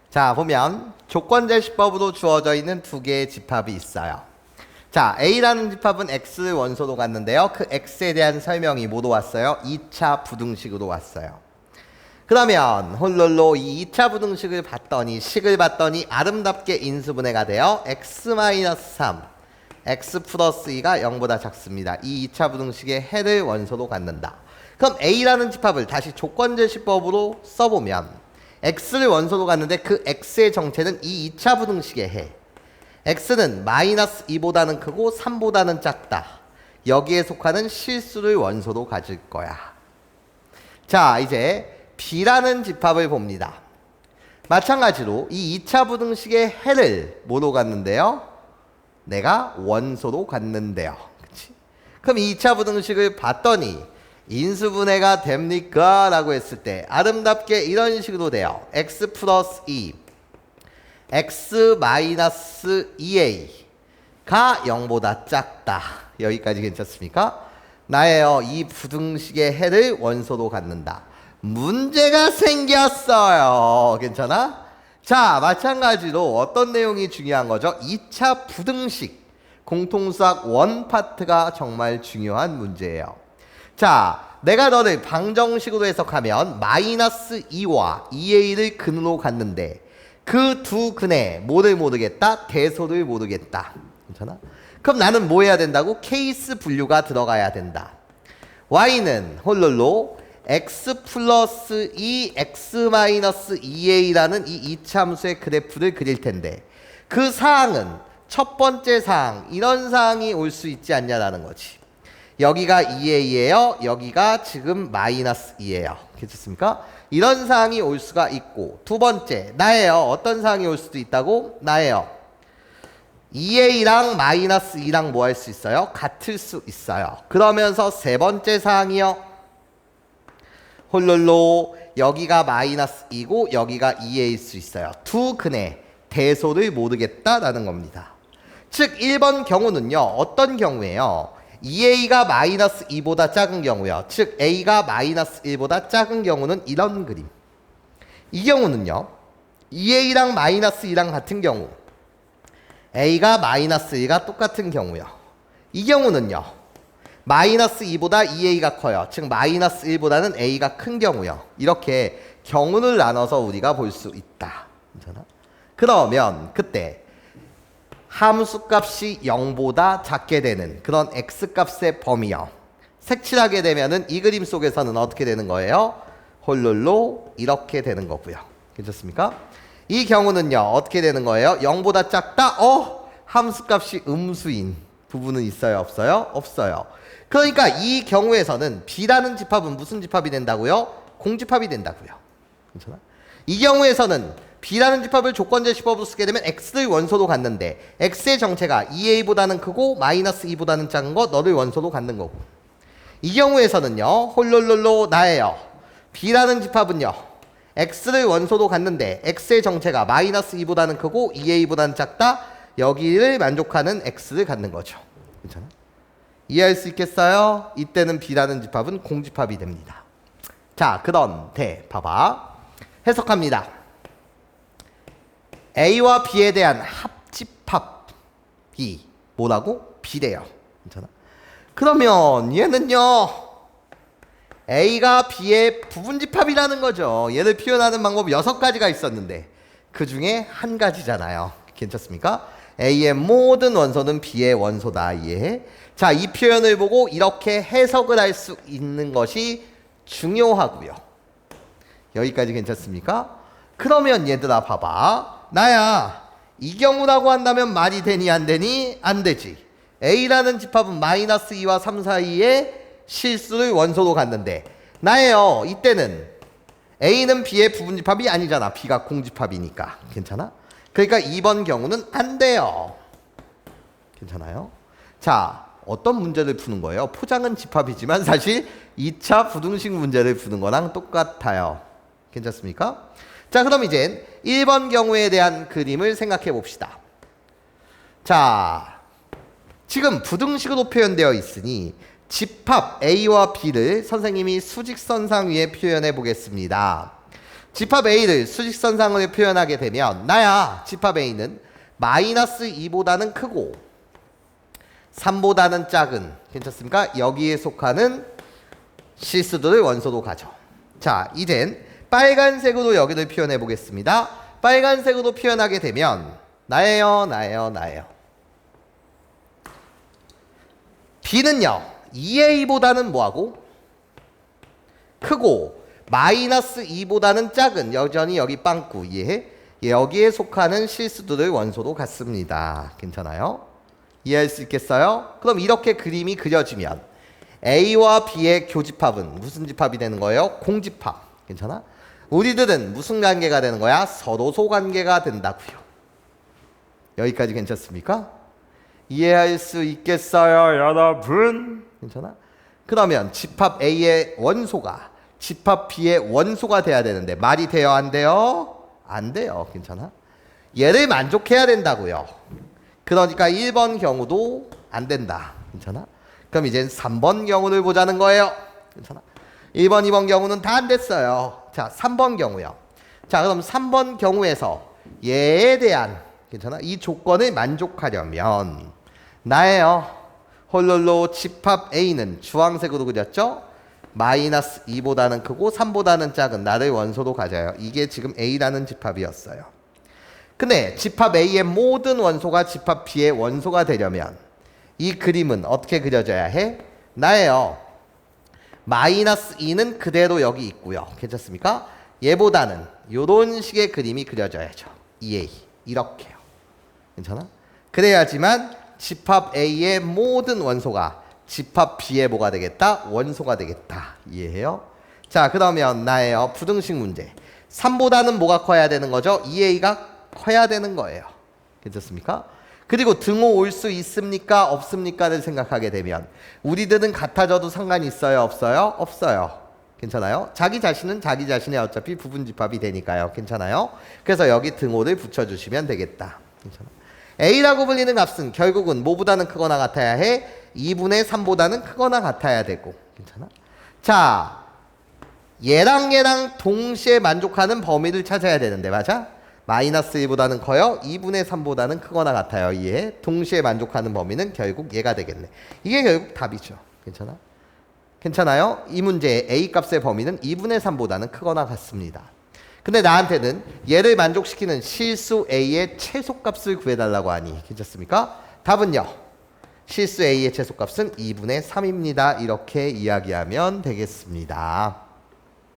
자, 보면 조건제시법으로 주어져 있는 두 개의 집합이 있어요. 자, A라는 집합은 X 원소로 갔는데요. 그 X에 대한 설명이 뭐로 왔어요? 2차 부등식으로 왔어요. 그러면 홀롤로 이 2차 부등식을 봤더니 식을 봤더니 아름답게 인수분해가 되어 X-3 X 플러스 2가 0보다 작습니다. 이 2차 부등식의 해를 원소로 갖는다. 그럼 A라는 집합을 다시 조건제시법으로 써보면 X를 원소로 갔는데 그 X의 정체는 이 2차 부등식의 해. X는 마이너스 2보다는 크고 3보다는 작다. 여기에 속하는 실수를 원소로 가질 거야. 자, 이제 B라는 집합을 봅니다. 마찬가지로 이 2차 부등식의 해를 뭐로 갔는데요? 내가 원소로 갔는데요. 그치? 그럼 이 2차 부등식을 봤더니 인수분해가 됩니까? 라고 했을 때 아름답게 이런 식으로 돼요. X 플러스 2 X 마이너스 2A가 0보다 작다. 여기까지 괜찮습니까? 나예요. 이 부등식의 해를 원소로 갖는다. 문제가 생겼어요. 괜찮아? 자, 마찬가지로 어떤 내용이 중요한 거죠? 2차 부등식 공통수학 원 파트가 정말 중요한 문제예요. 자, 내가 너를 방정식으로 해석하면 마이너스 2와 2a를 근으로 갔는데 그 두 근에 뭐를 모르겠다? 대소를 모르겠다. 괜찮아? 그럼 나는 뭐 해야 된다고? 케이스 분류가 들어가야 된다. y는 홀롤로 x 플러스 2 x 마이너스 2a라는 이 이차함수의 그래프를 그릴 텐데 그 사항은 첫 번째 사항 이런 사항이 올 수 있지 않냐라는 거지. 여기가 2a예요. 여기가 지금 마이너스 2예요. 괜찮습니까? 이런 사항이 올 수가 있고 두 번째 나예요. 어떤 사항이 올 수도 있다고? 나예요. 2a랑 마이너스 2랑 뭐 할 수 있어요? 같을 수 있어요. 그러면서 세 번째 사항이요. 홀롤로 여기가 마이너스 2고 여기가 2a일 수 있어요. 두 근의 대소를 모르겠다라는 겁니다. 즉 1번 경우는요. 어떤 경우예요? 2a가 마이너스 2보다 작은 경우요. 즉 a가 마이너스 1보다 작은 경우는 이런 그림. 이 경우는요. 2a랑 마이너스 2랑 같은 경우 a가 마이너스 1과 똑같은 경우요. 이 경우는요. 마이너스 2보다 2a가 커요. 즉 마이너스 1보다는 a가 큰 경우요. 이렇게 경우를 나눠서 우리가 볼 수 있다. 괜찮아? 그러면 그때 함수값이 0보다 작게 되는 그런 x값의 범위요. 색칠하게 되면은 이 그림 속에서는 어떻게 되는 거예요? 홀롤로 이렇게 되는 거고요. 괜찮습니까? 이 경우는요. 어떻게 되는 거예요? 0보다 작다? 함수값이 음수인 부분은 있어요? 없어요? 없어요. 그러니까 이 경우에서는 B라는 집합은 무슨 집합이 된다고요? 공집합이 된다고요. 괜찮아? 이 경우에서는 B라는 집합을 조건제시법으로 쓰게 되면 X를 원소로 갖는데 X의 정체가 2a보다는 크고 마이너스 2보다는 작은 거 너를 원소로 갖는 거고 이 경우에서는요. 홀롤롤로 나예요. B라는 집합은요. X를 원소로 갖는데 X의 정체가 마이너스 2보다는 크고 2a보다는 작다. 여기를 만족하는 X를 갖는 거죠. 괜찮아? 이해할 수 있겠어요? 이때는 B라는 집합은 공집합이 됩니다. 자, 그런데 봐봐. 해석합니다. A와 B에 대한 합집합이 뭐라고? B래요. 괜찮아? 그러면 얘는요. A가 B의 부분집합이라는 거죠. 얘를 표현하는 방법이 6가지가 있었는데 그 중에 한 가지잖아요. 괜찮습니까? A의 모든 원소는 B의 원소다. 이해해? 자, 이 표현을 보고 이렇게 해석을 할 수 있는 것이 중요하고요. 여기까지 괜찮습니까? 그러면 얘들아 봐봐. 나야 이 경우라고 한다면 말이 되니 안 되니? 안 되지. A라는 집합은 마이너스 2와 3 사이에 실수를 원소로 갖는데 나예요. 이때는 A는 B의 부분집합이 아니잖아. B가 공집합이니까. 괜찮아? 그러니까 2번 경우는 안 돼요. 괜찮아요? 자, 어떤 문제를 푸는 거예요? 포장은 집합이지만 사실 2차 부등식 문제를 푸는 거랑 똑같아요. 괜찮습니까? 자, 그럼 이제 1번 경우에 대한 그림을 생각해 봅시다. 자, 지금 부등식으로 표현되어 있으니 집합 A와 B를 선생님이 수직선상 위에 표현해 보겠습니다. 집합 A를 수직선상으로 표현하게 되면 나야 집합 A는 마이너스 2보다는 크고 3보다는 작은, 괜찮습니까? 여기에 속하는 실수들을 원소로 가져. 자, 이젠 빨간색으로 여기를 표현해 보겠습니다. 빨간색으로 표현하게 되면 나예요. B는요 2A보다는 뭐하고? 크고 마이너스 2보다는 작은, 여전히 여기 빵꾸, 이해해? 여기에 속하는 실수들을 원소로 갖습니다. 괜찮아요? 이해할 수 있겠어요? 그럼 이렇게 그림이 그려지면 A와 B의 교집합은 무슨 집합이 되는 거예요? 공집합. 괜찮아? 우리들은 무슨 관계가 되는 거야? 서로소 관계가 된다고요. 여기까지 괜찮습니까? 이해할 수 있겠어요, 여러분? 괜찮아? 그러면 집합 A의 원소가 집합 B의 원소가 돼야 되는데 말이 돼요, 안 돼요? 안 돼요. 괜찮아? 얘를 만족해야 된다고요. 그러니까 1번 경우도 안 된다. 괜찮아? 그럼 이제 3번 경우를 보자는 거예요. 괜찮아? 1번, 2번 경우는 다 안 됐어요. 자, 3번 경우요. 자, 그럼 3번 경우에서 얘에 대한, 괜찮아? 이 조건을 만족하려면 나예요. 홀로로 집합 A는 주황색으로 그렸죠? 마이너스 2보다는 크고 3보다는 작은 나를 원소로 가져요. 이게 지금 A라는 집합이었어요. 근데 집합 A의 모든 원소가 집합 B의 원소가 되려면 이 그림은 어떻게 그려져야 해? 나예요. 마이너스 2는 그대로 여기 있고요. 괜찮습니까? 얘보다는 이런 식의 그림이 그려져야죠. 2A 이렇게요. 괜찮아? 그래야지만 집합 A의 모든 원소가 집합 B의 뭐가 되겠다? 원소가 되겠다. 이해해요? 자, 그러면 나예요. 부등식 문제. 3보다는 뭐가 커야 되는 거죠? 2A가 커야 되는 거예요. 괜찮습니까? 그리고 등호 올 수 있습니까? 없습니까?를 생각하게 되면 우리들은 같아져도 상관이 있어요? 없어요? 없어요. 괜찮아요? 자기 자신은 자기 자신의 어차피 부분집합이 되니까요. 괜찮아요? 그래서 여기 등호를 붙여주시면 되겠다. 괜찮아? A라고 불리는 값은 결국은 뭐보다는 크거나 같아야 해? 2분의 3보다는 크거나 같아야 되고. 괜찮아? 자, 얘랑 동시에 만족하는 범위를 찾아야 되는데, 맞아? 마이너스 1보다는 커요. 2분의 3보다는 크거나 같아요. 이해? 동시에 만족하는 범위는 결국 얘가 되겠네. 이게 결국 답이죠. 괜찮아? 괜찮아요? 이 문제의 A 값의 범위는 2분의 3보다는 크거나 같습니다. 근데 나한테는 얘를 만족시키는 실수 A의 최소값을 구해달라고 하니 괜찮습니까? 답은요. 실수 A의 최소값은 2분의 3입니다. 이렇게 이야기하면 되겠습니다.